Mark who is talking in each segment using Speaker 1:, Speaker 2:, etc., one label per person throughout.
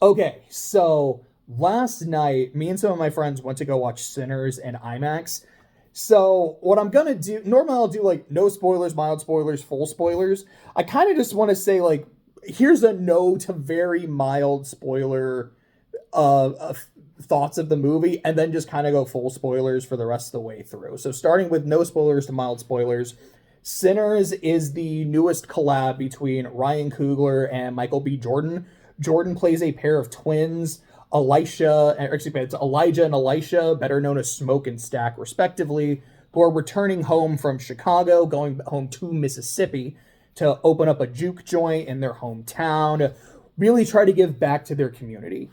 Speaker 1: Okay, so last night, me and some of my friends went to go watch Sinners in IMAX. So what I'm gonna do, normally I'll do like no spoilers, mild spoilers, full spoilers. I kind of just want to say like, here's a no to very mild spoiler thoughts of the movie, and then just kind of go full spoilers for the rest of the way through. So starting with no spoilers to mild spoilers. Sinners is the newest collab between Ryan Coogler and Michael B. Jordan. Jordan plays a pair of twins, it's Elijah and Elisha, better known as Smoke and Stack, respectively, who are returning home from Chicago, going home to Mississippi to open up a juke joint in their hometown, really try to give back to their community.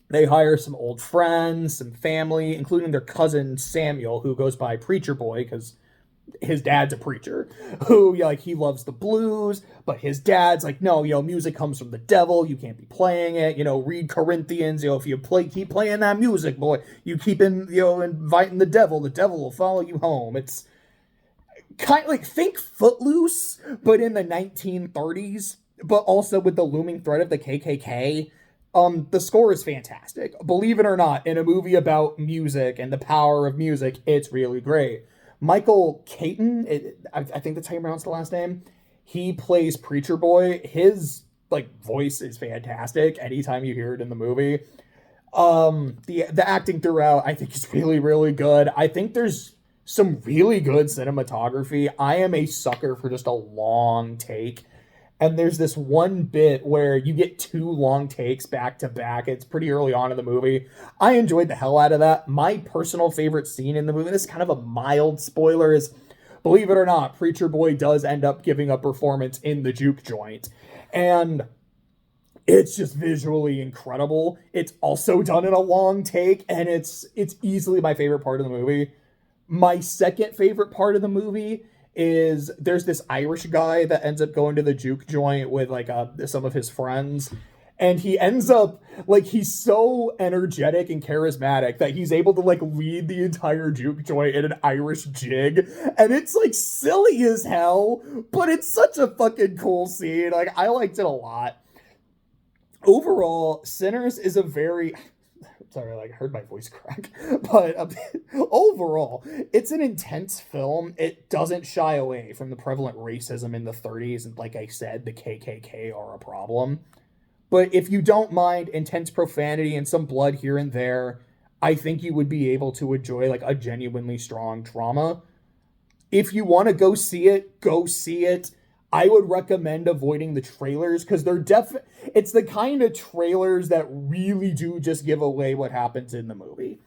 Speaker 1: They hire some old friends, some family, including their cousin Samuel, who goes by Preacher Boy because his dad's a preacher who like he loves the blues, but his dad's like, no, music comes from the devil, you can't be playing it, read Corinthians, if you keep playing that music, boy, you keep inviting the devil will follow you home. It's kind of like, think Footloose but in the 1930s, but also with the looming threat of the KKK. The score is fantastic, believe it or not. In a movie about music and the power of music, it's really great. Michael Caton, I think that's how you pronounce the last name. He plays Preacher Boy. His like voice is fantastic. Anytime you hear it in the movie, the acting throughout I think is really really good. I think there's some really good cinematography. I am a sucker for just a long take. And there's this one bit where you get two long takes back to back. It's pretty early on in the movie. I enjoyed the hell out of that. My personal favorite scene in the movie, this is kind of a mild spoiler, is, believe it or not, Preacher Boy does end up giving a performance in the juke joint. And it's just visually incredible. It's also done in a long take, and it's easily my favorite part of the movie. My second favorite part of the movie is there's this Irish guy that ends up going to the juke joint with like some of his friends, and he ends up like, he's so energetic and charismatic that he's able to like lead the entire juke joint in an Irish jig, and it's like silly as hell, but it's such a fucking cool scene. Like, I liked it a lot. Overall, Sinners is a very, sorry, like I heard my voice crack, but overall, it's an intense film. It doesn't shy away from the prevalent racism in the 30s, and like I said, the KKK are a problem. But if you don't mind intense profanity and some blood here and there, I think you would be able to enjoy like a genuinely strong drama. If you want to go see it, go see it. I would recommend avoiding the trailers because it's the kind of trailers that really do just give away what happens in the movie.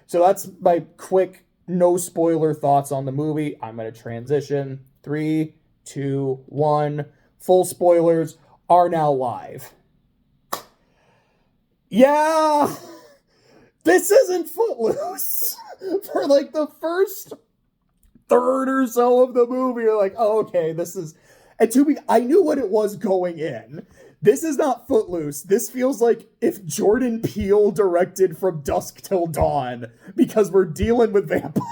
Speaker 1: So that's my quick no spoiler thoughts on the movie. I'm going to transition. 3, 2, 1. Full spoilers are now live. Yeah, this isn't Footloose. For like the first third or so of the movie, you're like, oh, okay, this is. And to me, I knew what it was going in. This is not Footloose. This feels like if Jordan Peele directed From Dusk Till Dawn, because we're dealing with vampires.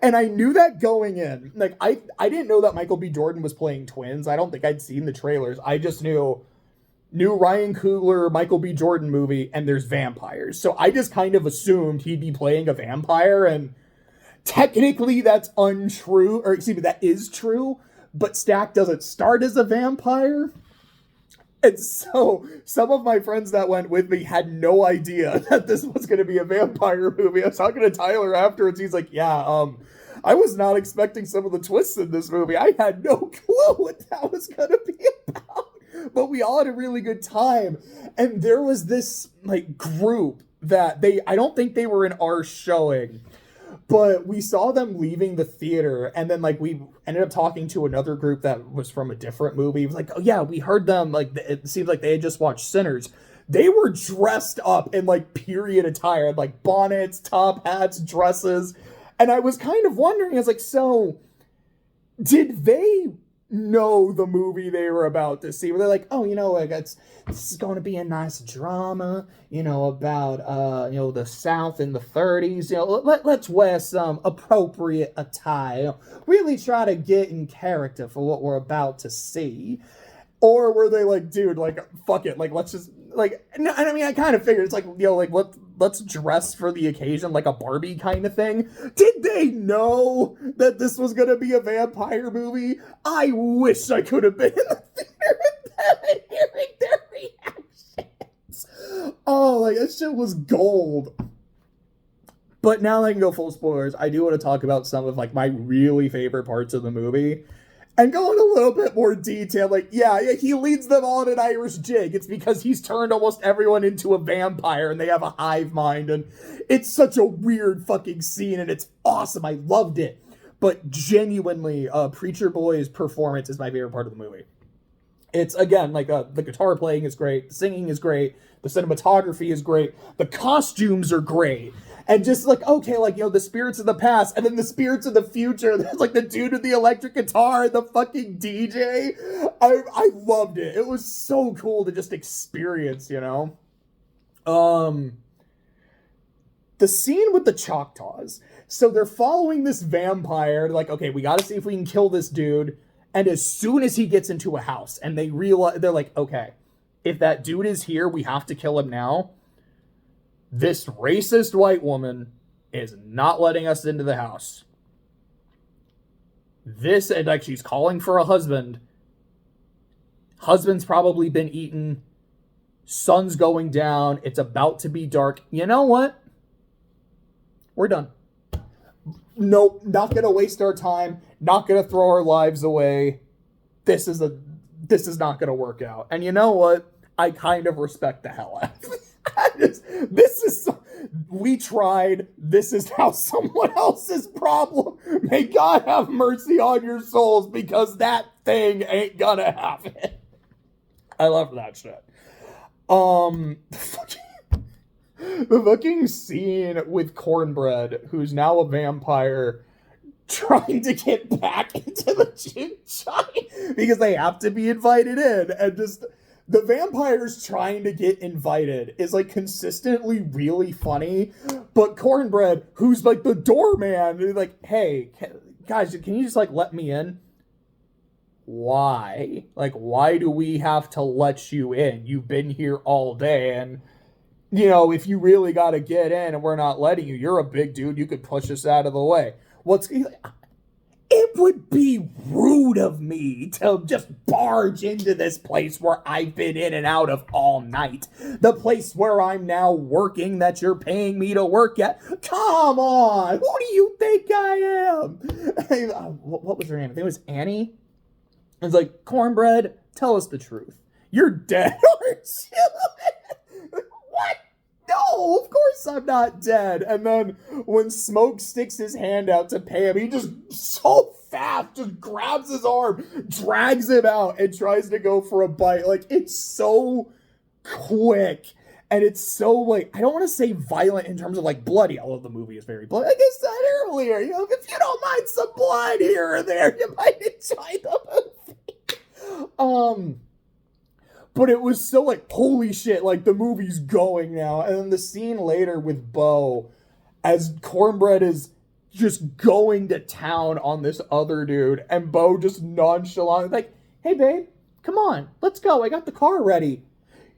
Speaker 1: And I knew that going in. Like, I didn't know that Michael B. Jordan was playing twins. I don't think I'd seen the trailers. I just knew Ryan Coogler, Michael B. Jordan movie, and there's vampires. So I just kind of assumed he'd be playing a vampire, and technically that's untrue, or excuse me, that is true, but Stack doesn't start as a vampire. And so some of my friends that went with me had no idea that this was going to be a vampire movie. I was talking to Tyler afterwards. He's like, yeah, I was not expecting some of the twists in this movie. I had no clue what that was going to be about. But we all had a really good time. And there was this like group that I don't think they were in our showing, but we saw them leaving the theater, and then like we ended up talking to another group that was from a different movie. It was like, oh yeah, we heard them, like it seemed like they had just watched Sinners. They were dressed up in like period attire, like bonnets, top hats, dresses, and I was kind of wondering, I was like, so did they know the movie they were about to see? Where they're like, oh, like this is going to be a nice drama, about the South in the 30s. Let's wear some appropriate attire. Really try to get in character for what we're about to see. Or were they like, dude, like, fuck it, like, let's just, like, no, I mean, I kind of figured, it's like, like, let's dress for the occasion, like a Barbie kind of thing. Did they know that this was gonna be a vampire movie? I wish I could have been in the theater with them and hearing their reactions. Oh, like, that shit was gold. But now that I can go full spoilers, I do want to talk about some of, like, my really favorite parts of the movie. And go in a little bit more detail, like, yeah, he leads them all in an Irish jig. It's because he's turned almost everyone into a vampire and they have a hive mind. And it's such a weird fucking scene and it's awesome. I loved it. But genuinely, Preacher Boy's performance is my favorite part of the movie. It's, again, like, the guitar playing is great. The singing is great. The cinematography is great. The costumes are great. And just like, okay, like, the spirits of the past and then the spirits of the future. There's like the dude with the electric guitar and the fucking DJ. I loved it. It was so cool to just experience, The scene with the Choctaws. So they're following this vampire. Like, okay, we got to see if we can kill this dude. And as soon as he gets into a house and they realize, they're like, okay, if that dude is here, we have to kill him now. This racist white woman is not letting us into the house. And like, she's calling for a husband. Husband's probably been eaten. Sun's going down. It's about to be dark. You know what? We're done. Nope, not gonna waste our time. Not gonna throw our lives away. This is not gonna work out. And you know what? I kind of respect the hell out of it. We tried. This is now someone else's problem. May God have mercy on your souls because that thing ain't gonna happen. I love that shit. The fucking scene with Cornbread, who's now a vampire, trying to get back into the Chinchai because they have to be invited in, and just the vampires trying to get invited is like consistently really funny. But Cornbread, who's like the doorman, is like, hey, guys, can you just like let me in? Why? Like, why do we have to let you in? You've been here all day, and if you really got to get in and we're not letting you, you're a big dude, you could push us out of the way. It would be rude of me to just barge into this place where I've been in and out of all night. The place where I'm now working that you're paying me to work at. Come on! Who do you think I am? What was her name? I think it was Annie. It's like, Cornbread, tell us the truth. You're dead, aren't you? What? No, of course I'm not dead. And then when Smoke sticks his hand out to pay him, he just so fast just grabs his arm, drags him out, and tries to go for a bite. Like, it's so quick. And it's so, like, I don't want to say violent in terms of, like, bloody. Although the movie is very bloody. Like I said earlier, if you don't mind some blood here or there, you might enjoy the movie. But it was so like, holy shit, like the movie's going now. And then the scene later with Bo, as Cornbread is just going to town on this other dude, and Bo just nonchalant, like, hey babe, come on, let's go, I got the car ready.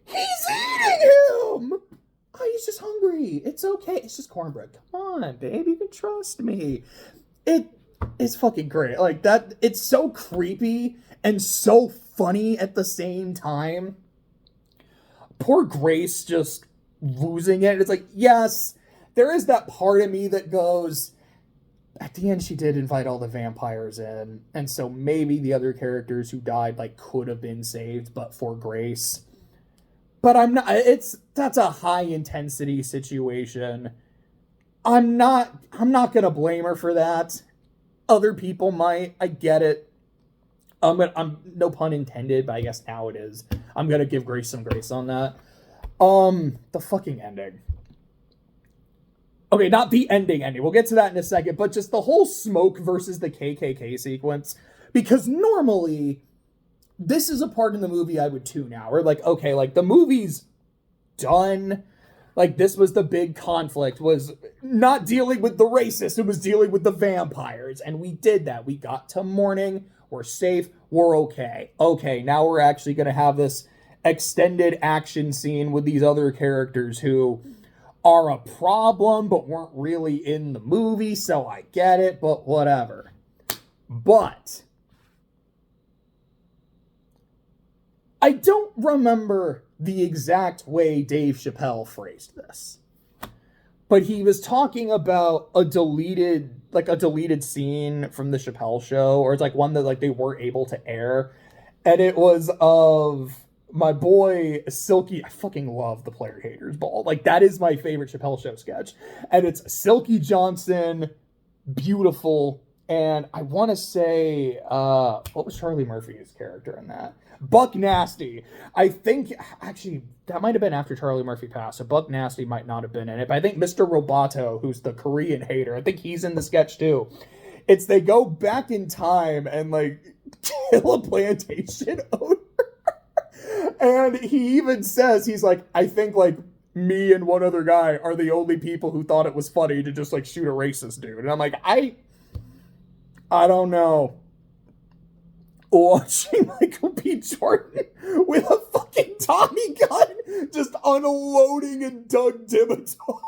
Speaker 1: He's eating him! Oh, he's just hungry. It's okay. It's just Cornbread. Come on, babe, you can trust me. It's fucking great. Like, that, it's so creepy and so funny at the same time. Poor Grace just losing it. It's like, yes, there is that part of me that goes, at the end she did invite all the vampires in, and so maybe the other characters who died like could have been saved but for Grace. But I'm not, that's a high intensity situation. I'm not gonna blame her for that. Other people might. I get it. I'm no pun intended, but I guess now it is. I'm gonna give Grace some grace on that. The fucking ending. Okay, not the ending. We'll get to that in a second, but just the whole Smoke versus the KKK sequence. Because normally, this is a part in the movie I would tune out. Or like, okay, like the movie's done. Like, this was the big conflict, was not dealing with the racist, it was dealing with the vampires. And we did that. We got to morning, We're safe. We're okay. Okay, now we're actually going to have this extended action scene with these other characters who are a problem but weren't really in the movie, so I get it, but whatever. But I don't remember the exact way Dave Chappelle phrased this, but he was talking about a deleted scene from the Chappelle Show, or it's like one that like they were able to air, and it was of my boy Silky. I fucking love the Player Haters Ball. Like, that is my favorite Chappelle Show sketch, and it's Silky Johnson, beautiful, and I want to say what was Charlie Murphy's character in that? Buck Nasty. I think, actually, that might have been after Charlie Murphy passed, so Buck Nasty might not have been in it, but I think Mr. Roboto, who's the Korean hater, I think he's in the sketch too. It's they go back in time and, like, kill a plantation owner. And he even says, he's like, I think, like, me and one other guy are the only people who thought it was funny to just, like, shoot a racist dude. And I'm like, I don't know. Watching Michael B. Jordan with a fucking Tommy gun just unloading and Doug Dimmadome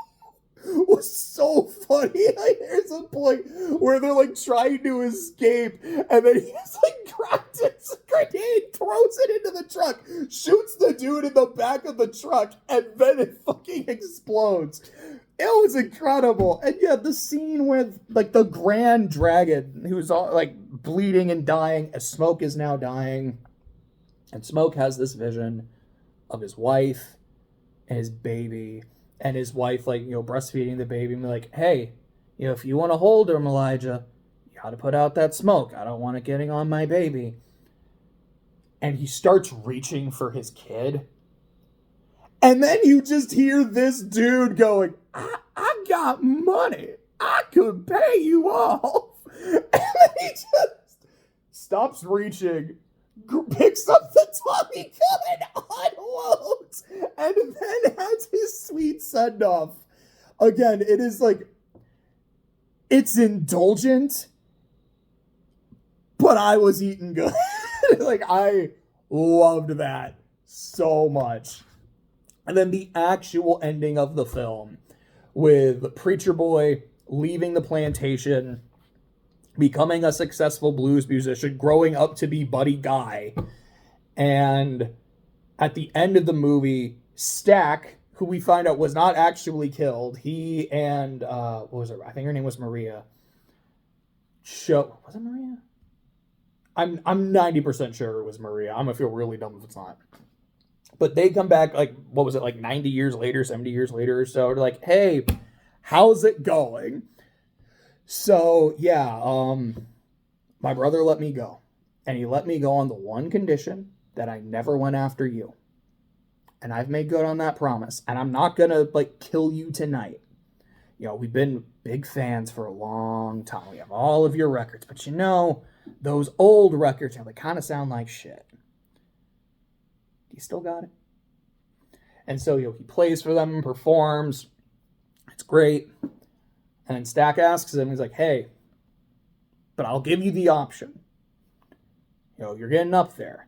Speaker 1: was so funny. Like, there's a point where they're like trying to escape, and then he just like grabs his grenade, throws it into the truck, shoots the dude in the back of the truck, and then it fucking explodes. It was incredible. And yeah, the scene with like the Grand Dragon, who's all like bleeding and dying, as Smoke is now dying, and Smoke has this vision of his wife and his baby. And his wife, like, you know, breastfeeding the baby and be like, hey, you know, if you want to hold him, Elijah, you got to put out that smoke. I don't want it getting on my baby. And he starts reaching for his kid. And then you just hear this dude going, I got money. I could pay you off. And then he just stops reaching, picks up the Tommy gun, unloads, and then has his sweet send-off. Again, it is like, it's indulgent, but I was eating good. Like, I loved that so much. And then the actual ending of the film with Preacher Boy leaving the plantation, becoming a successful blues musician, growing up to be Buddy Guy. And at the end of the movie, Stack, who we find out was not actually killed, he and, what was it? I think her name was Maria. Was it Maria? I'm 90% sure it was Maria. I'm going to feel really dumb if it's not. But they come back, like, what was it, like 90 years later, 70 years later or so. They're like, hey, how's it going? So, yeah, my brother let me go. And he let me go on the one condition that I never went after you. And I've made good on that promise. And I'm not going to, like, kill you tonight. You know, we've been big fans for a long time. We have all of your records. But, you know, those old records, you know, they kind of sound like shit. Do you still got it? And so, you know, he plays for them, performs. It's great. And then Stack asks him, he's like, hey, but I'll give you the option. You know, you're getting up there.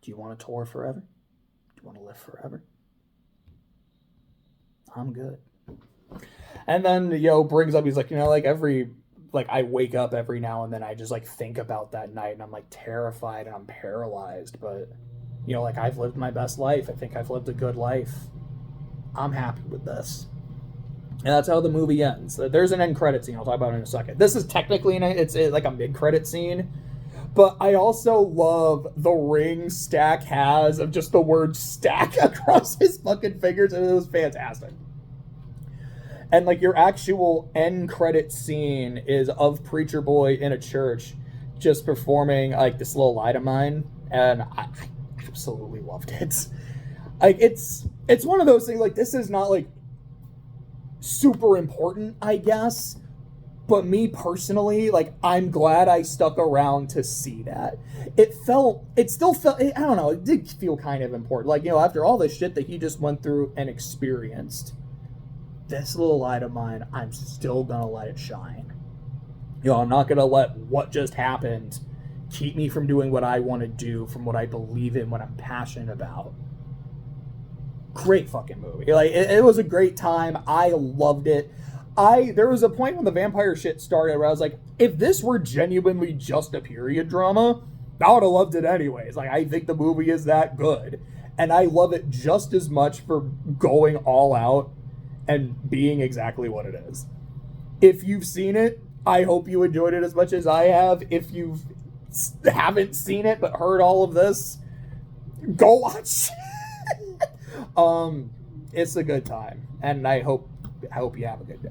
Speaker 1: Do you want to tour forever? Do you want to live forever? I'm good. And then, you know, brings up, he's like, you know, like I wake up every now and then, I just like think about that night and I'm like terrified and I'm paralyzed. But, you know, like I've lived my best life. I think I've lived a good life. I'm happy with this. And that's how the movie ends. There's an end credit scene I'll talk about in a second. This is technically, it's like a mid-credit scene. But I also love the ring Stack has of just the word stack across his fucking fingers. And it was fantastic. And like your actual end credit scene is of Preacher Boy in a church just performing like this little light of mine. And I absolutely loved it. Like it's one of those things, like this is not like super important, I guess, but me personally, like I'm glad I stuck around to see that. It still felt, I don't know, it did feel kind of important. Like, you know, after all the shit that he just went through and experienced, this little light of mine, I'm still gonna let it shine. You know, I'm not gonna let what just happened keep me from doing what I want to do, from what I believe in, what I'm passionate about. Great fucking movie. Like, it was a great time. I loved it. There was a point when the vampire shit started where I was like, if this were genuinely just a period drama, I would have loved it anyways. Like, I think the movie is that good. And I love it just as much for going all out and being exactly what it is. If you've seen it, I hope you enjoyed it as much as I have. If you haven't seen it but heard all of this, go watch. It's a good time, and I hope you have a good day.